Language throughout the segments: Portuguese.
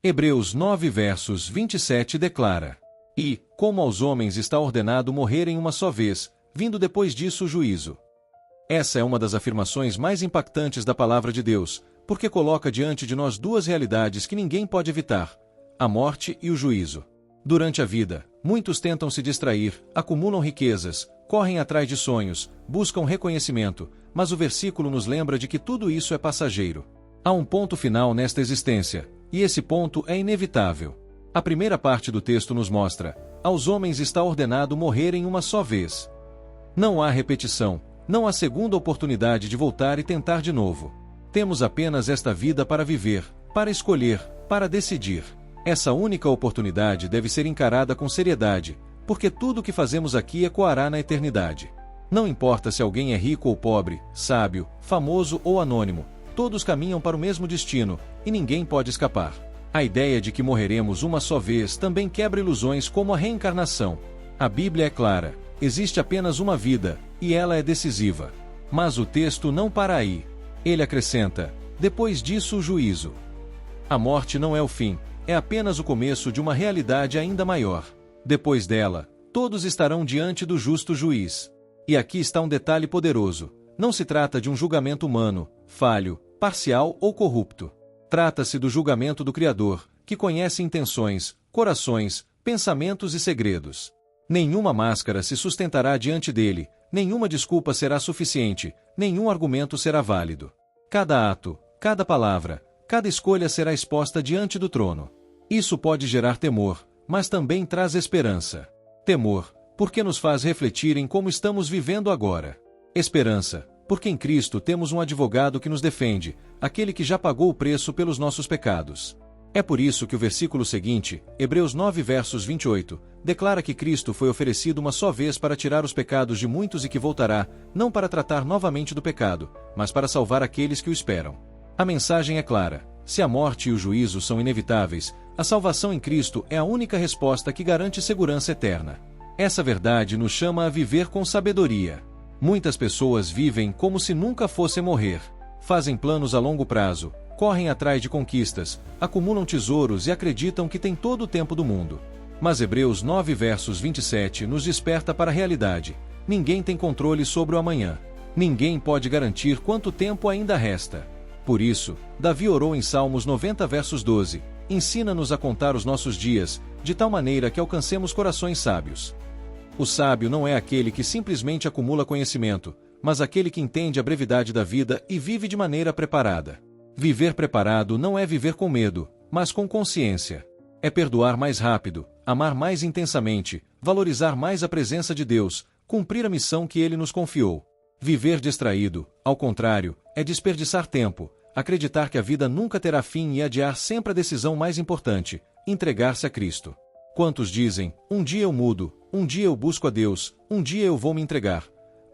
Hebreus 9 versos 27 declara: E, como aos homens está ordenado morrerem uma só vez, vindo depois disso o juízo. Essa é uma das afirmações mais impactantes da palavra de Deus, porque coloca diante de nós duas realidades que ninguém pode evitar: a morte e o juízo. Durante a vida, muitos tentam se distrair, acumulam riquezas, correm atrás de sonhos, buscam reconhecimento, mas o versículo nos lembra de que tudo isso é passageiro. Há um ponto final nesta existência, e esse ponto é inevitável. A primeira parte do texto nos mostra: aos homens está ordenado morrerem uma só vez. Não há repetição, não há segunda oportunidade de voltar e tentar de novo. Temos apenas esta vida para viver, para escolher, para decidir. Essa única oportunidade deve ser encarada com seriedade, porque tudo o que fazemos aqui ecoará na eternidade. Não importa se alguém é rico ou pobre, sábio, famoso ou anônimo, todos caminham para o mesmo destino, e ninguém pode escapar. A ideia de que morreremos uma só vez também quebra ilusões como a reencarnação. A Bíblia é clara: existe apenas uma vida, e ela é decisiva. Mas o texto não para aí. Ele acrescenta: depois disso o juízo. A morte não é o fim, é apenas o começo de uma realidade ainda maior. Depois dela, todos estarão diante do justo juiz. E aqui está um detalhe poderoso: não se trata de um julgamento humano, falho, parcial ou corrupto. Trata-se do julgamento do Criador, que conhece intenções, corações, pensamentos e segredos. Nenhuma máscara se sustentará diante dele, nenhuma desculpa será suficiente, nenhum argumento será válido. Cada ato, cada palavra, cada escolha será exposta diante do trono. Isso pode gerar temor, mas também traz esperança. Temor, porque nos faz refletir em como estamos vivendo agora. Esperança, porque em Cristo temos um advogado que nos defende, aquele que já pagou o preço pelos nossos pecados. É por isso que o versículo seguinte, Hebreus 9 versos 28, declara que Cristo foi oferecido uma só vez para tirar os pecados de muitos e que voltará, não para tratar novamente do pecado, mas para salvar aqueles que o esperam. A mensagem é clara: se a morte e o juízo são inevitáveis, a salvação em Cristo é a única resposta que garante segurança eterna. Essa verdade nos chama a viver com sabedoria. Muitas pessoas vivem como se nunca fossem morrer. Fazem planos a longo prazo, correm atrás de conquistas, acumulam tesouros e acreditam que têm todo o tempo do mundo. Mas Hebreus 9 versos 27 nos desperta para a realidade: ninguém tem controle sobre o amanhã. Ninguém pode garantir quanto tempo ainda resta. Por isso, Davi orou em Salmos 90 versos 12: ensina-nos a contar os nossos dias, de tal maneira que alcancemos corações sábios. O sábio não é aquele que simplesmente acumula conhecimento, mas aquele que entende a brevidade da vida e vive de maneira preparada. Viver preparado não é viver com medo, mas com consciência. É perdoar mais rápido, amar mais intensamente, valorizar mais a presença de Deus, cumprir a missão que Ele nos confiou. Viver distraído, ao contrário, é desperdiçar tempo, acreditar que a vida nunca terá fim e adiar sempre a decisão mais importante: entregar-se a Cristo. Quantos dizem: um dia eu mudo, um dia eu busco a Deus, um dia eu vou me entregar.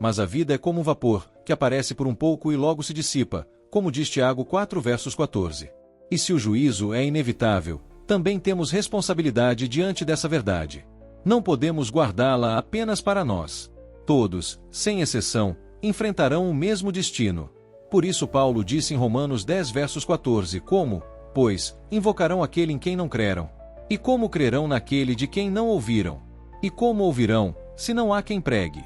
Mas a vida é como um vapor, que aparece por um pouco e logo se dissipa, como diz Tiago 4 versos 14. E se o juízo é inevitável, também temos responsabilidade diante dessa verdade. Não podemos guardá-la apenas para nós. Todos, sem exceção, enfrentarão o mesmo destino. Por isso Paulo disse em Romanos 10 versos 14 como: pois, invocarão aquele em quem não creram. E como crerão naquele de quem não ouviram? E como ouvirão, se não há quem pregue?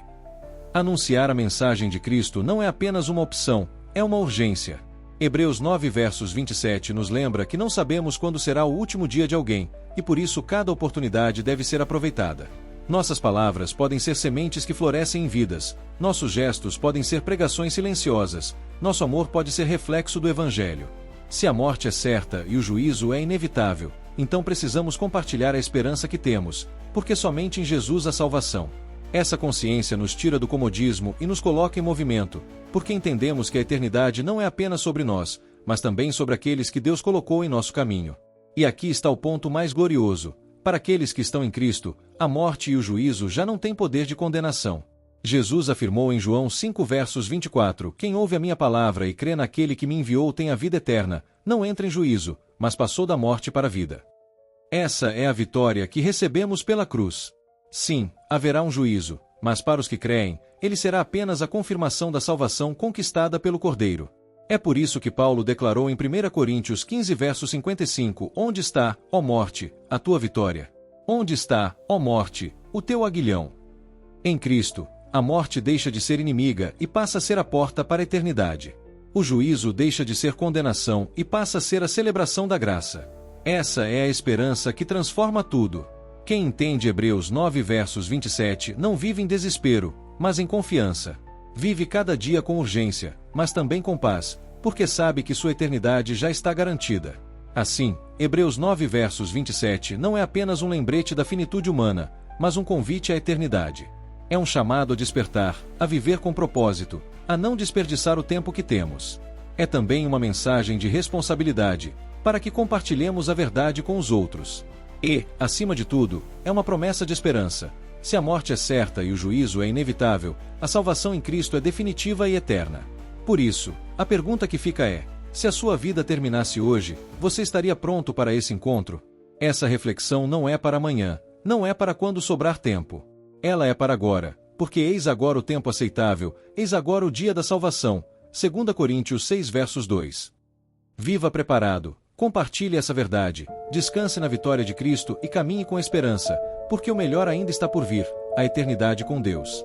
Anunciar a mensagem de Cristo não é apenas uma opção, é uma urgência. Hebreus 9 versos 27 nos lembra que não sabemos quando será o último dia de alguém, e por isso cada oportunidade deve ser aproveitada. Nossas palavras podem ser sementes que florescem em vidas, nossos gestos podem ser pregações silenciosas, nosso amor pode ser reflexo do Evangelho. Se a morte é certa e o juízo é inevitável, então precisamos compartilhar a esperança que temos, porque somente em Jesus há salvação. Essa consciência nos tira do comodismo e nos coloca em movimento, porque entendemos que a eternidade não é apenas sobre nós, mas também sobre aqueles que Deus colocou em nosso caminho. E aqui está o ponto mais glorioso: para aqueles que estão em Cristo, a morte e o juízo já não têm poder de condenação. Jesus afirmou em João 5 versos 24: quem ouve a minha palavra e crê naquele que me enviou tem a vida eterna, não entra em juízo, mas passou da morte para a vida. Essa é a vitória que recebemos pela cruz. Sim, haverá um juízo, mas para os que creem, ele será apenas a confirmação da salvação conquistada pelo Cordeiro. É por isso que Paulo declarou em 1 Coríntios 15 verso 55, onde está, ó morte, a tua vitória? Onde está, ó morte, o teu aguilhão? Em Cristo, a morte deixa de ser inimiga e passa a ser a porta para a eternidade. O juízo deixa de ser condenação e passa a ser a celebração da graça. Essa é a esperança que transforma tudo. Quem entende Hebreus 9 versos 27 não vive em desespero, mas em confiança. Vive cada dia com urgência, mas também com paz, porque sabe que sua eternidade já está garantida. Assim, Hebreus 9 versos 27 não é apenas um lembrete da finitude humana, mas um convite à eternidade. É um chamado a despertar, a viver com propósito, a não desperdiçar o tempo que temos. É também uma mensagem de responsabilidade, para que compartilhemos a verdade com os outros. E, acima de tudo, é uma promessa de esperança. Se a morte é certa e o juízo é inevitável, a salvação em Cristo é definitiva e eterna. Por isso, a pergunta que fica é: se a sua vida terminasse hoje, você estaria pronto para esse encontro? Essa reflexão não é para amanhã, não é para quando sobrar tempo. Ela é para agora, porque eis agora o tempo aceitável, eis agora o dia da salvação. 2 Coríntios 6 versos 2. Viva preparado, compartilhe essa verdade, descanse na vitória de Cristo e caminhe com esperança, porque o melhor ainda está por vir, a eternidade com Deus.